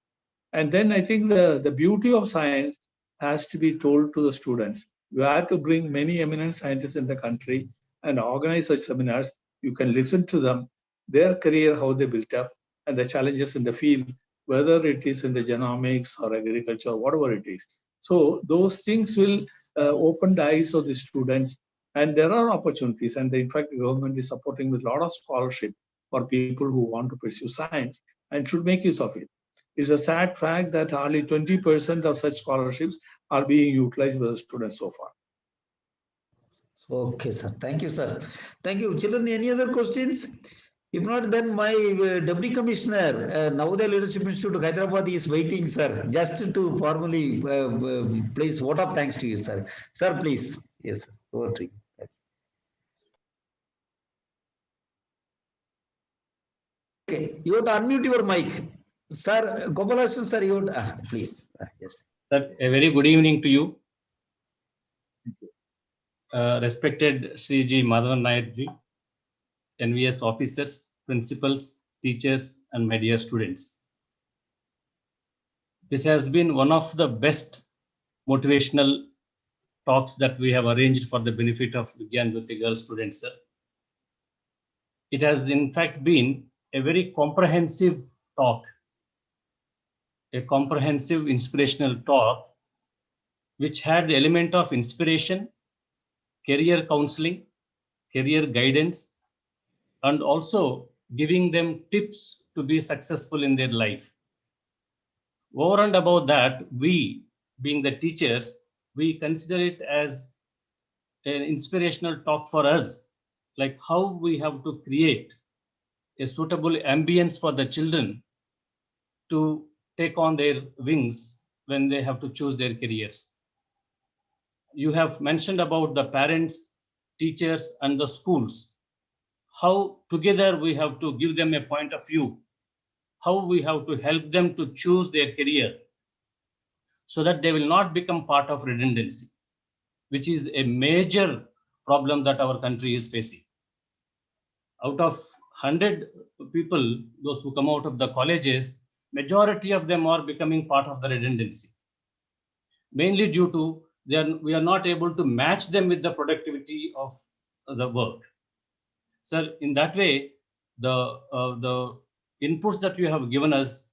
And then I think the beauty of science has to be told to the students. You have to bring many eminent scientists in the country and organize such seminars. You can listen to them, their career, how they built up, and the challenges in the field, whether it is in the genomics or agriculture, whatever it is. So those things will open the eyes of the students, and there are opportunities. And in fact, the government is supporting with a lot of scholarship for people who want to pursue science and should make use of it. It's a sad fact that hardly 20% of such scholarships are being utilized by the students so far. Okay, sir. Thank you, sir. Thank you. Children, any other questions? If not, then my Deputy Commissioner, Navodaya Leadership Institute, Hyderabad is waiting, sir, just to formally place vote of thanks to you, sir. Sir, please. Yes, sir. Over to you. Okay, you have to unmute your mic. Sir, Gopalakrishnan, sir, you would, please. Yes. Sir, a very good evening to you. Respected Sri G. Madhavan Nair ji, NVS officers, principals, teachers, and my dear students. This has been one of the best motivational talks that we have arranged for the benefit of Vigyan Jyoti girl students, sir. It has in fact been a very comprehensive talk, a comprehensive inspirational talk, which had the element of inspiration, career counseling, career guidance, and also giving them tips to be successful in their life. Over and above that, we, being the teachers, we consider it as an inspirational talk for us, like how we have to create a suitable ambience for the children to take on their wings when they have to choose their careers. You have mentioned about the parents, teachers, and the schools, how together we have to give them a point of view, how we have to help them to choose their career. so that they will not become part of redundancy, which is a major problem that our country is facing. Out of 100 people, those who come out of the colleges, majority of them are becoming part of the redundancy, mainly due to we are not able to match them with the productivity of the work. Sir, in that way, the inputs that you have given us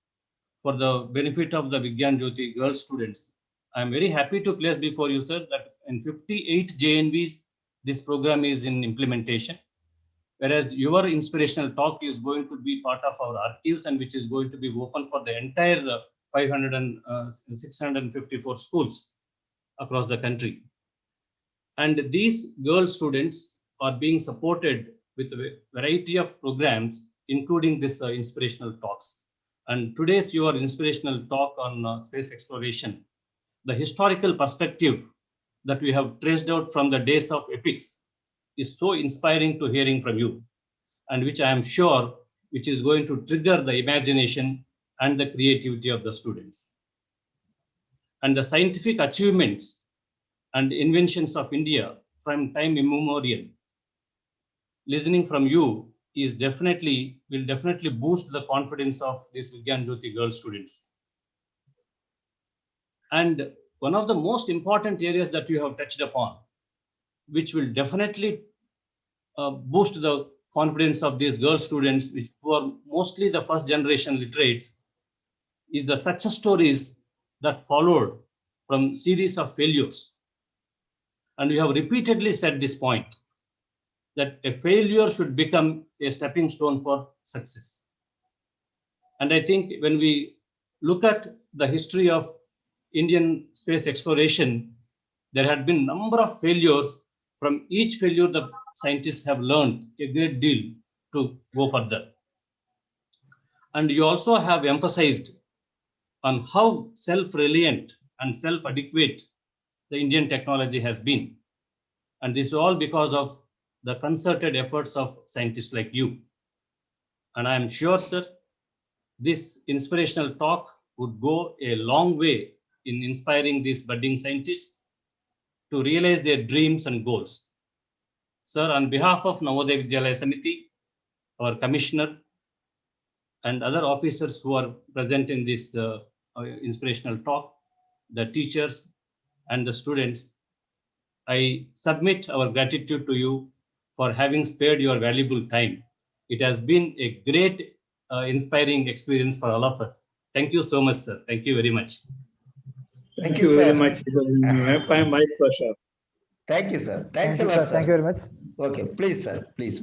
for the benefit of the Vigyan Jyoti girl students, I am very happy to place before you, sir, that in 58 JNVs, this program is in implementation, whereas your inspirational talk is going to be part of our archives and which is going to be open for the entire 654 schools across the country. And these girl students are being supported with a variety of programs, including this inspirational talks. And today's your inspirational talk on space exploration, the historical perspective that we have traced out from the days of epics is so inspiring to hearing from you, and which I am sure which is going to trigger the imagination and the creativity of the students. And the scientific achievements and inventions of India from time immemorial, listening from you will definitely boost the confidence of these Vigyan Jyoti girl students. And one of the most important areas that you have touched upon, which will definitely boost the confidence of these girl students, who are mostly the first generation literates, is the success stories that followed from series of failures. And you have repeatedly said this point, that a failure should become a stepping stone for success. And I think when we look at the history of Indian space exploration, there had been a number of failures. From each failure, the scientists have learned a great deal to go further. And you also have emphasized on how self-reliant and self-adequate the Indian technology has been. And this is all because of the concerted efforts of scientists like you. And I am sure, sir, this inspirational talk would go a long way in inspiring these budding scientists to realize their dreams and goals. Sir, on behalf of Navodaya Vidyalaya Samiti, our commissioner, and other officers who are present in this inspirational talk, the teachers and the students, I submit our gratitude to you for having spared your valuable time. It has been a great, inspiring experience for all of us. Thank you so much, sir. Thank you very much. Thank you very much. It was my pleasure. Thank you, sir. Thanks a lot, sir. Thank you very much. Okay, please, sir. Please.